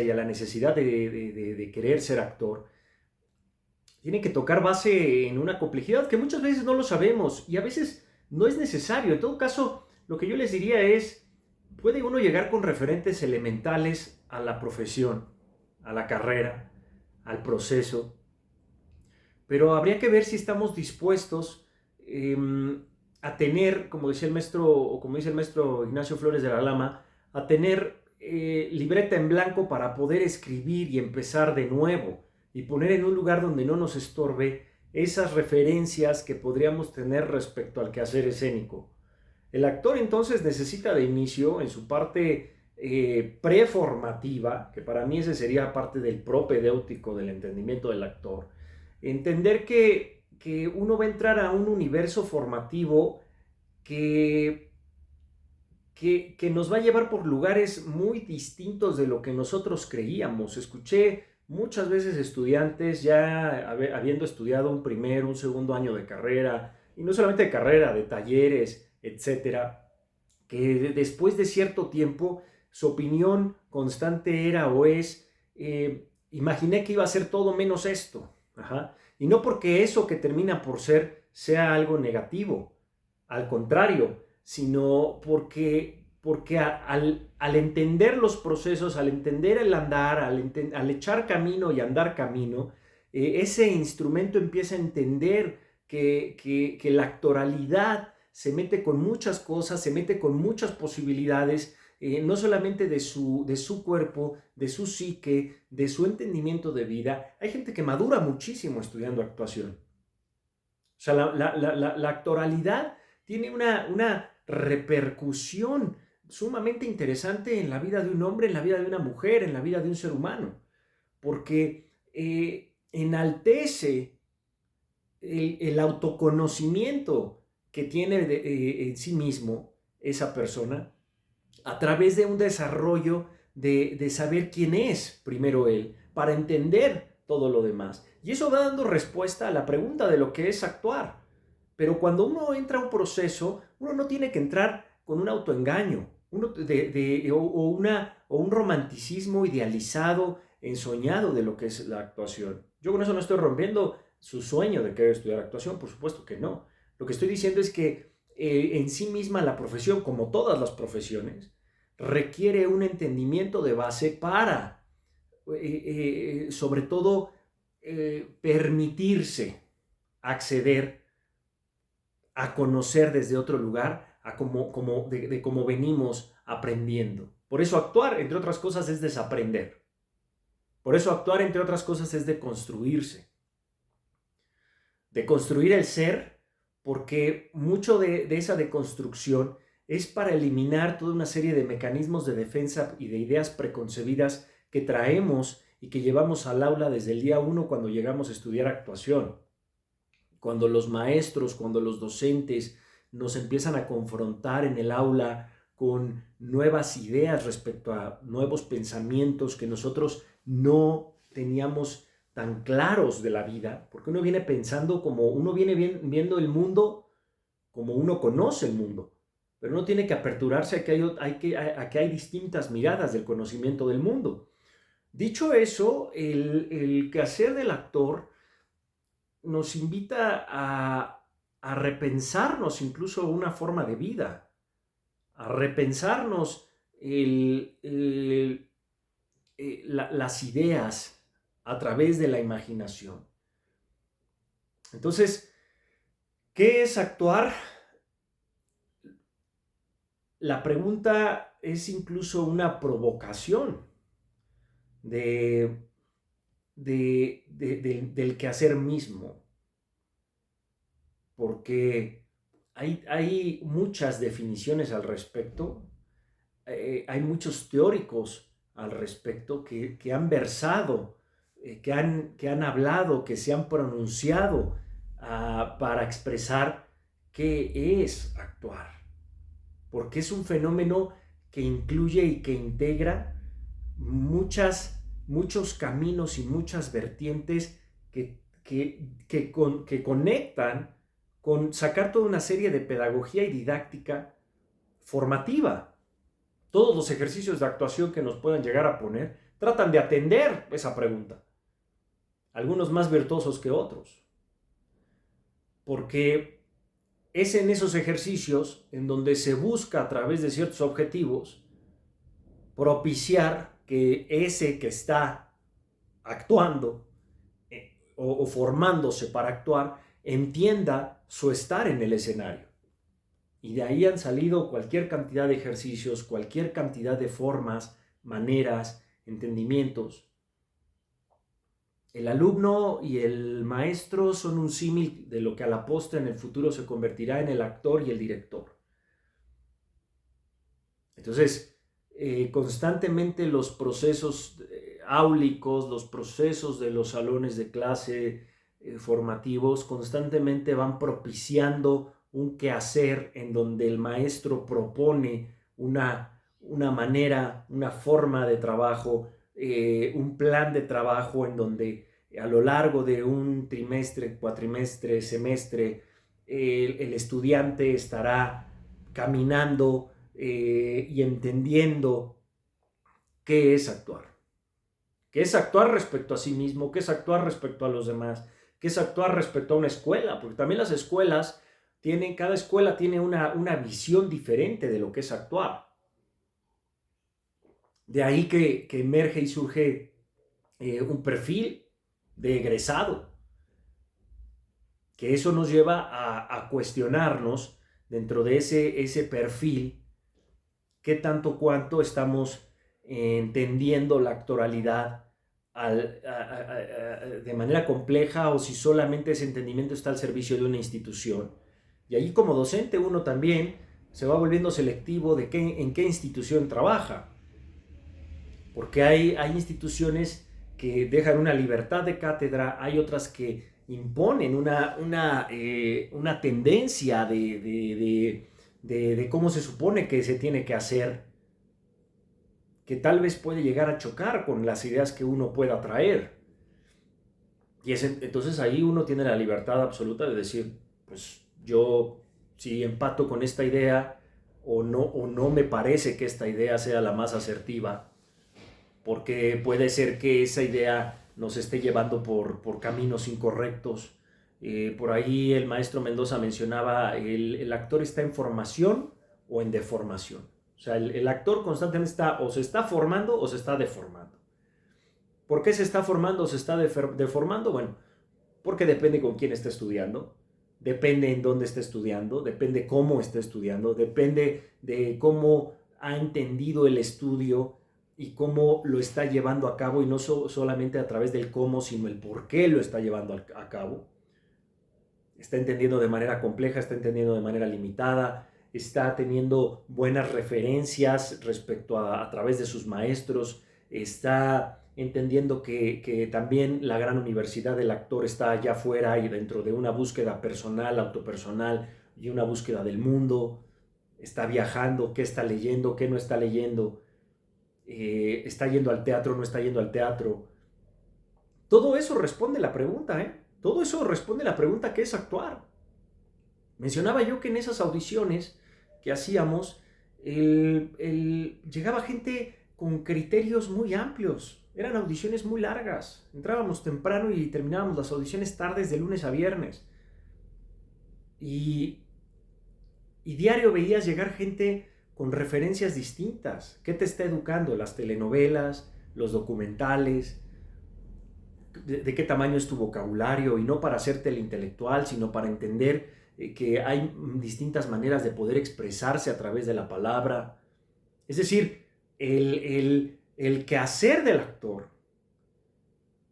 y a la necesidad de querer ser actor, tiene que tocar base en una complejidad que muchas veces no lo sabemos y a veces no es necesario. En todo caso, lo que yo les diría es, puede uno llegar con referentes elementales a la profesión, a la carrera, al proceso, pero habría que ver si estamos dispuestos eh, a tener, como decía el maestro, o como dice el maestro Ignacio Flores de la Lama, a tener libreta en blanco para poder escribir y empezar de nuevo y poner en un lugar donde no nos estorbe esas referencias que podríamos tener respecto al quehacer escénico. El actor entonces necesita de inicio, en su parte preformativa, que para mí ese sería parte del propedéutico del entendimiento del actor, entender que uno va a entrar a un universo formativo que, que nos va a llevar por lugares muy distintos de lo que nosotros creíamos. Escuché muchas veces estudiantes ya habiendo estudiado un primer, un segundo año de carrera, y no solamente de carrera, de talleres, etcétera, que después de cierto tiempo su opinión constante era o es, imaginé que iba a ser todo menos esto. Ajá. Y no porque eso que termina por ser sea algo negativo, al contrario, sino porque al entender los procesos, al entender el andar, al echar camino y andar camino, ese instrumento empieza a entender que la actoralidad se mete con muchas cosas, se mete con muchas posibilidades, no solamente de su cuerpo, de su psique, de su entendimiento de vida. Hay gente que madura muchísimo estudiando actuación. O sea, la actoralidad tiene una repercusión sumamente interesante en la vida de un hombre, en la vida de una mujer, en la vida de un ser humano, porque enaltece el autoconocimiento que tiene en sí mismo esa persona a través de un desarrollo de saber quién es primero él, para entender todo lo demás. Y eso va dando respuesta a la pregunta de lo que es actuar. Pero cuando uno entra a un proceso, uno no tiene que entrar con un autoengaño o un romanticismo idealizado, ensoñado de lo que es la actuación. Yo con eso no estoy rompiendo su sueño de querer estudiar actuación, por supuesto que no. Lo que estoy diciendo es que en sí misma la profesión, como todas las profesiones, requiere un entendimiento de base para, sobre todo, permitirse acceder a conocer desde otro lugar, a de cómo venimos aprendiendo. Por eso actuar, entre otras cosas, es desaprender. Por eso actuar, entre otras cosas, es de construirse. De construir el ser, porque mucho de esa deconstrucción es para eliminar toda una serie de mecanismos de defensa y de ideas preconcebidas que traemos y que llevamos al aula desde el día uno cuando llegamos a estudiar actuación. Cuando los maestros, cuando los docentes nos empiezan a confrontar en el aula con nuevas ideas respecto a nuevos pensamientos que nosotros no teníamos tan claros de la vida, porque uno viene pensando como uno viene viendo el mundo como uno conoce el mundo, pero uno tiene que aperturarse a que hay distintas miradas del conocimiento del mundo. Dicho eso, el quehacer del actor nos invita a repensarnos incluso una forma de vida, a repensarnos las ideas a través de la imaginación. Entonces, ¿qué es actuar? La pregunta es incluso una provocación de, del quehacer mismo, porque hay muchas definiciones al respecto, hay muchos teóricos al respecto que han versado, que han hablado, que se han pronunciado para expresar qué es actuar, porque es un fenómeno que incluye y que integra muchos caminos y muchas vertientes que conectan con sacar toda una serie de pedagogía y didáctica formativa. Todos los ejercicios de actuación que nos puedan llegar a poner tratan de atender esa pregunta. Algunos más virtuosos que otros. Porque es en esos ejercicios en donde se busca a través de ciertos objetivos propiciar que ese que está actuando o formándose para actuar entienda su estar en el escenario. Y de ahí han salido cualquier cantidad de ejercicios, cualquier cantidad de formas, maneras, entendimientos. El alumno y el maestro son un símil de lo que a la postre en el futuro se convertirá en el actor y el director. Entonces, constantemente los procesos áulicos, los procesos de los salones de clase formativos, constantemente van propiciando un quehacer en donde el maestro propone una manera, una forma de trabajo, un plan de trabajo en donde a lo largo de un trimestre, cuatrimestre, semestre, el estudiante estará caminando y entendiendo qué es actuar. Qué es actuar respecto a sí mismo, qué es actuar respecto a los demás, qué es actuar respecto a una escuela, porque también las escuelas cada escuela tiene una visión diferente de lo que es actuar. De ahí que emerge y surge un perfil de egresado, que eso nos lleva a cuestionarnos dentro de ese perfil qué tanto cuánto estamos entendiendo la actoralidad de manera compleja o si solamente ese entendimiento está al servicio de una institución. Y ahí como docente uno también se va volviendo selectivo de en qué institución trabaja. Porque hay instituciones que dejan una libertad de cátedra, hay otras que imponen una tendencia de cómo se supone que se tiene que hacer, que tal vez puede llegar a chocar con las ideas que uno pueda traer. Y entonces ahí uno tiene la libertad absoluta de decir, pues yo si empato con esta idea o no me parece que esta idea sea la más asertiva, porque puede ser que esa idea nos esté llevando por caminos incorrectos. Por ahí el maestro Mendoza mencionaba, el actor está en formación o en deformación. O sea, el actor constantemente o se está formando o se está deformando. ¿Por qué se está formando o se está deformando? Bueno, porque depende con quién está estudiando, depende en dónde está estudiando, depende cómo está estudiando, depende de cómo ha entendido el estudio y cómo lo está llevando a cabo, y no solamente a través del cómo, sino el por qué lo está llevando a cabo. Está entendiendo de manera compleja, está entendiendo de manera limitada, está teniendo buenas referencias respecto a través de sus maestros, está entendiendo que también la gran universidad del actor está allá afuera y dentro de una búsqueda personal, autopersonal y una búsqueda del mundo. Está viajando, qué está leyendo, qué no está leyendo, está yendo al teatro, no está yendo al teatro. Todo eso responde la pregunta, Todo eso responde la pregunta, ¿qué es actuar? Mencionaba yo que en esas audiciones que hacíamos, llegaba gente con criterios muy amplios. Eran audiciones muy largas. Entrábamos temprano y terminábamos las audiciones tardes de lunes a viernes. Y diario veías llegar gente con referencias distintas. ¿Qué te está educando? Las telenovelas, los documentales, de qué tamaño es tu vocabulario, y no para hacerte el intelectual, sino para entender que hay distintas maneras de poder expresarse a través de la palabra. Es decir, el quehacer del actor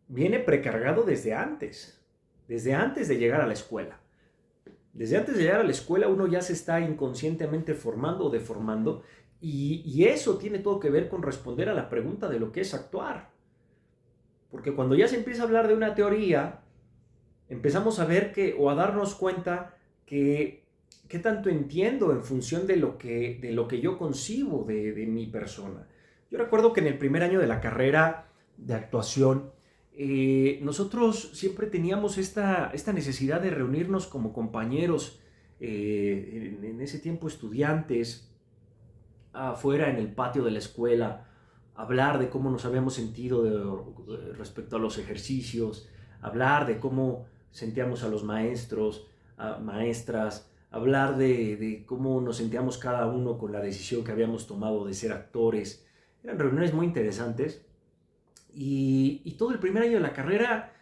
viene precargado desde antes de llegar a la escuela. Desde antes de llegar a la escuela uno ya se está inconscientemente formando o deformando, y eso tiene todo que ver con responder a la pregunta de lo que es actuar. Porque cuando ya se empieza a hablar de una teoría, empezamos a ver o a darnos cuenta que qué tanto entiendo en función de lo que yo concibo de mi persona. Yo recuerdo que en el primer año de la carrera de actuación, nosotros siempre teníamos esta necesidad de reunirnos como compañeros, en ese tiempo estudiantes, afuera en el patio de la escuela, hablar de cómo nos habíamos sentido respecto a los ejercicios, hablar de cómo sentíamos a los maestros, a maestras, hablar de cómo nos sentíamos cada uno con la decisión que habíamos tomado de ser actores. Eran reuniones muy interesantes y todo el primer año de la carrera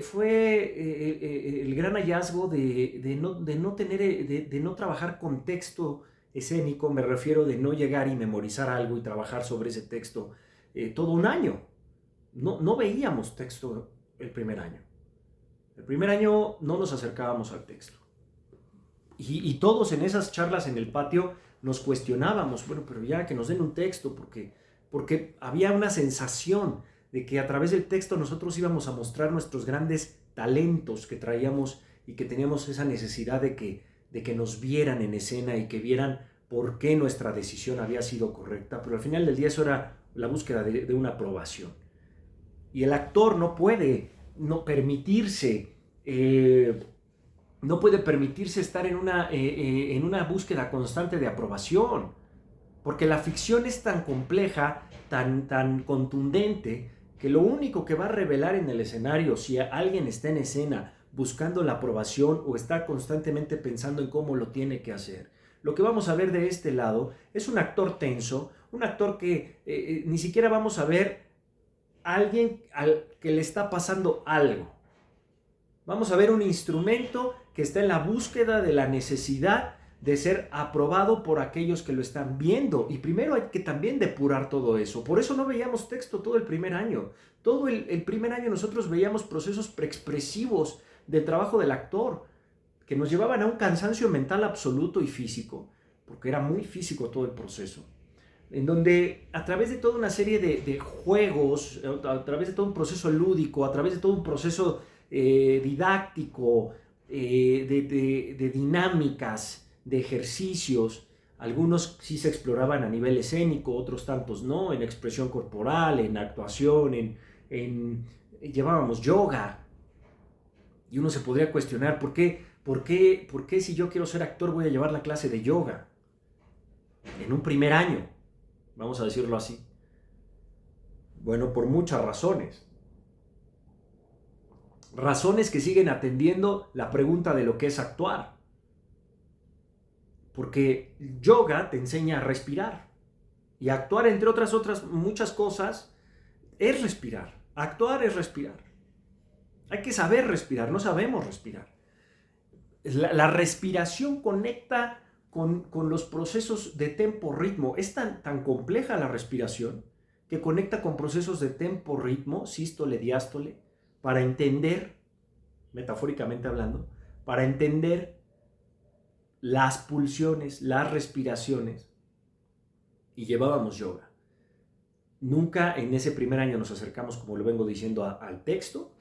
fue el gran hallazgo de no trabajar con texto escénico. Me refiero de no llegar y memorizar algo y trabajar sobre ese texto todo un año. No veíamos texto el primer año. El primer año no nos acercábamos al texto. Y todos en esas charlas en el patio nos cuestionábamos, bueno, pero ya que nos den un texto, porque había una sensación de que a través del texto nosotros íbamos a mostrar nuestros grandes talentos que traíamos y que teníamos esa necesidad de que nos vieran en escena y que vieran por qué nuestra decisión había sido correcta, pero al final del día eso era la búsqueda de una aprobación. Y el actor no puede permitirse estar en una búsqueda constante de aprobación, porque la ficción es tan compleja, tan contundente, que lo único que va a revelar en el escenario, si alguien está en escena buscando la aprobación o está constantemente pensando en cómo lo tiene que hacer, lo que vamos a ver de este lado es un actor tenso, un actor que ni siquiera vamos a ver a alguien al que le está pasando algo. Vamos a ver un instrumento que está en la búsqueda de la necesidad de ser aprobado por aquellos que lo están viendo. Y primero hay que también depurar todo eso. Por eso no veíamos texto todo el primer año. Todo el primer año nosotros veíamos procesos preexpresivos del trabajo del actor, que nos llevaban a un cansancio mental absoluto y físico, porque era muy físico todo el proceso, en donde a través de toda una serie de juegos, a través de todo un proceso lúdico, a través de todo un proceso didáctico, de dinámicas, de ejercicios, algunos sí se exploraban a nivel escénico, otros tantos no, en expresión corporal, en actuación, llevábamos yoga, y uno se podría cuestionar, ¿por qué si yo quiero ser actor voy a llevar la clase de yoga? En un primer año, vamos a decirlo así. Bueno, por muchas razones. Razones que siguen atendiendo la pregunta de lo que es actuar. Porque yoga te enseña a respirar. Y actuar, entre otras muchas cosas, es respirar. Actuar es respirar. Hay que saber respirar, no sabemos respirar. La respiración conecta con los procesos de tempo-ritmo. Es tan compleja la respiración que conecta con procesos de tempo-ritmo, sístole, diástole, para entender, metafóricamente hablando, para entender las pulsiones, las respiraciones. Y llevábamos yoga. Nunca en ese primer año nos acercamos, como lo vengo diciendo, al texto.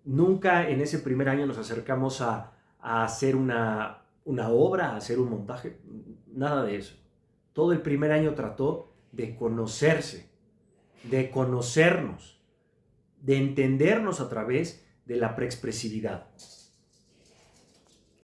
Nunca en ese primer año nos acercamos a hacer una obra, a hacer un montaje, nada de eso. Todo el primer año trató de conocerse, de conocernos, de entendernos a través de la preexpresividad.